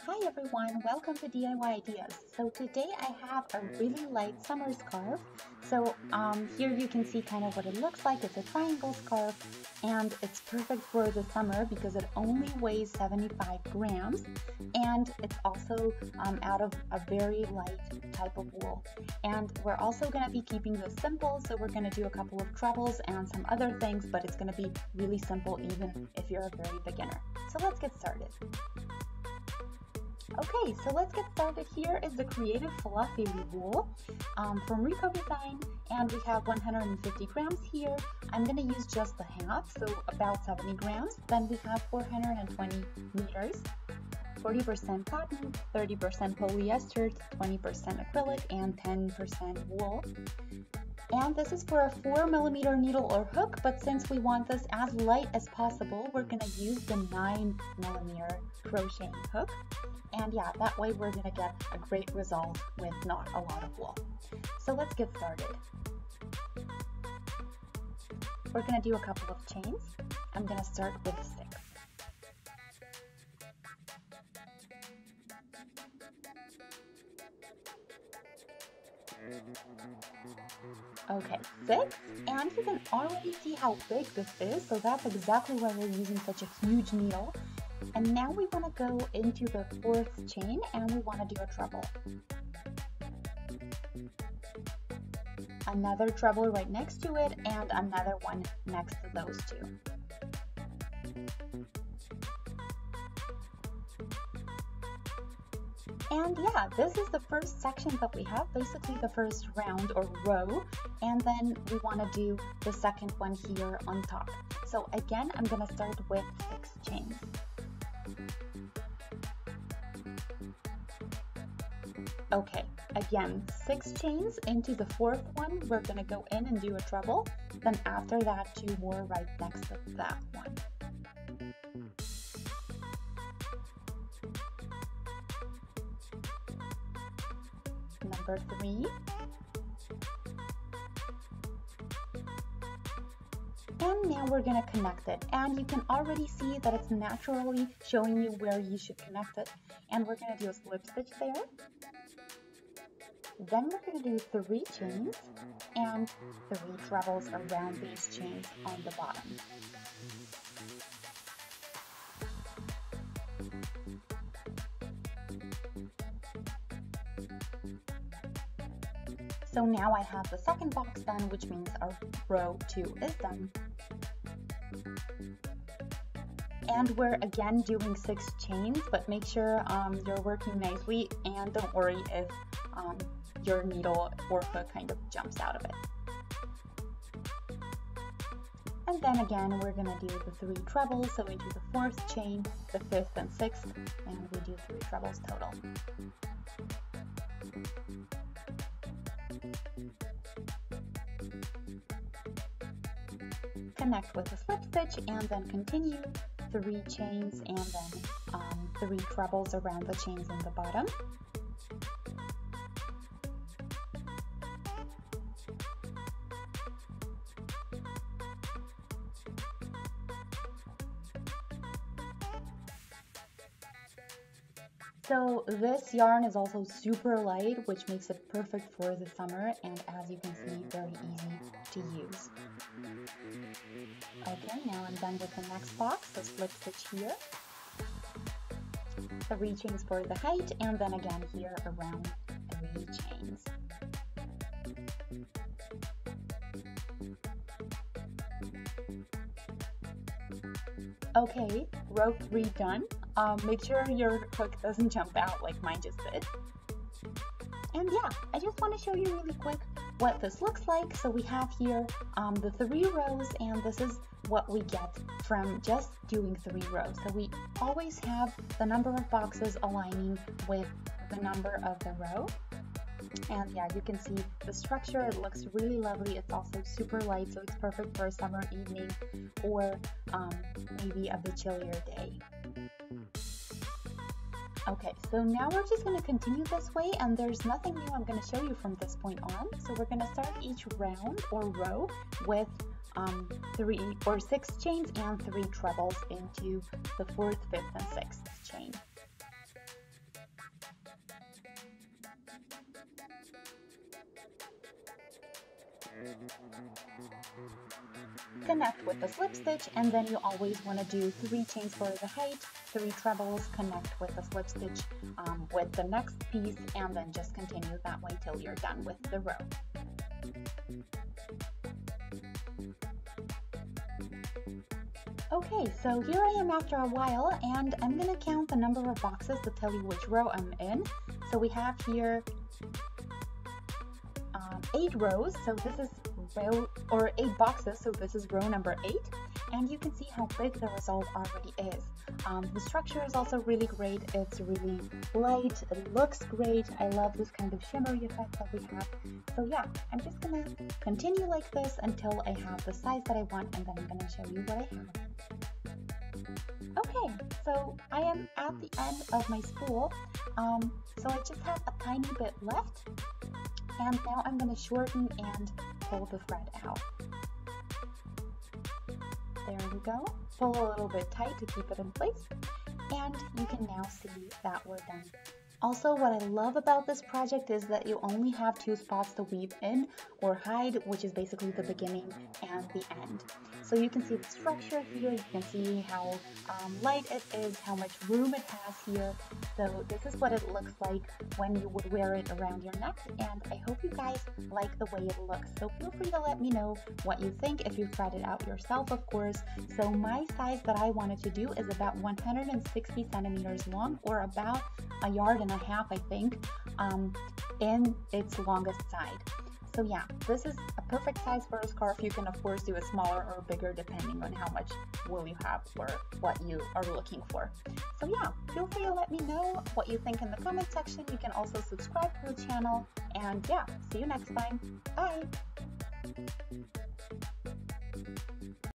Hi everyone, welcome to DIY Ideas. So today I have a really light summer scarf. So here you can see kind of what it looks like. It's a triangle scarf and it's perfect for the summer because it only weighs 75 grams and it's also out of a very light type of wool. And we're also going to be keeping this simple, so we're going to do a couple of trebles and some other things, but it's going to be really simple even if you're a very beginner. So let's get started. Okay, so let's get started. Here is the Creative Fluffy Wool from Rico Design, and we have 150 grams here. I'm going to use just the half, so about 70 grams. Then we have 420 meters, 40% cotton, 30% polyester, 20% acrylic, and 10% wool. And this is for a 4mm needle or hook, but since we want this as light as possible, we're going to use the 9mm crocheting hook. And yeah, that way we're going to get a great result with not a lot of wool. So let's get started. We're going to do a couple of chains. I'm going to start with 6. Okay, 6, and you can already see how big this is, so that's exactly why we're using such a huge needle. And now we want to go into the 4th chain and we want to do a treble. Another treble right next to it and another one next to those two. And yeah, this is the first section that we have, basically the first round or row, and then we want to do the second one here on top. So again, I'm going to start with 6 chains. Okay, again, 6 chains into the 4th one. We're going to go in and do a treble. Then after that, 2 more right next to that one. Number 3. And now we're going to connect it. And you can already see that it's naturally showing you where you should connect it. And we're going to do a slip stitch there. Then we're going to do 3 chains and 3 trebles around these chains on the bottom. So now I have the second box done, which means our row 2 is done. And we're again doing 6 chains, but make sure you're working nicely and don't worry if your needle or hook kind of jumps out of it. And then again, we're going to do the 3 trebles, so we do the 4th chain, the 5th and 6th, and we do 3 trebles total. Connect with a slip stitch and then continue 3 chains and then 3 trebles around the chains in the bottom. So this yarn is also super light, which makes it perfect for the summer, and as you can see, very easy to use. Okay, now I'm done with the next box, so slip stitch here. 3 chains for the height, and then again here around 3 chains. Okay, row 3 done. Make sure your hook doesn't jump out like mine just did. And yeah, I just want to show you really quick what this looks like. So we have here the 3 rows, and this is what we get from just doing 3 rows. So we always have the number of boxes aligning with the number of the row. And yeah, you can see the structure, it looks really lovely. It's also super light, so it's perfect for a summer evening or maybe a bit chillier day. Okay, so now we're just going to continue this way, and there's nothing new I'm going to show you from this point on. So we're going to start each round or row with 3 or 6 chains and 3 trebles into the 4th, 5th, and 6th chain. Connect with the slip stitch, and then you always want to do 3 chains for the height, 3 trebles, connect with the slip stitch with the next piece, and then just continue that way till you're done with the row. Okay, so here I am after a while, and I'm going to count the number of boxes to tell you which row I'm in. So we have here 8 rows, so this is row, or 8 boxes, so this is row number 8, and you can see how big the result already is. The structure is also really great. It's really light, it looks great. I love this kind of shimmery effect that we have. So yeah, I'm just gonna continue like this until I have the size that I want, and then I'm gonna show you what I have. Okay, so I am at the end of my spool, so I just have a tiny bit left, and now I'm going to shorten and pull the thread out. There we go. Pull a little bit tight to keep it in place, and you can now see that we're done. Also, what I love about this project is that you only have 2 spots to weave in or hide, which is basically the beginning and the end. So you can see the structure here, you can see how light it is, how much room it has here. So this is what it looks like when you would wear it around your neck, and I hope you guys like the way it looks. So feel free to let me know what you think if you tried it out yourself, of course. So my size that I wanted to do is about 160 centimeters long, or about 1.5 yards, I think, in its longest side. So yeah, this is a perfect size for a scarf. You can of course do it smaller or bigger depending on how much wool you have or what you are looking for. So yeah, feel free to let me know what you think in the comment section. You can also subscribe to the channel, and yeah, see you next time. Bye!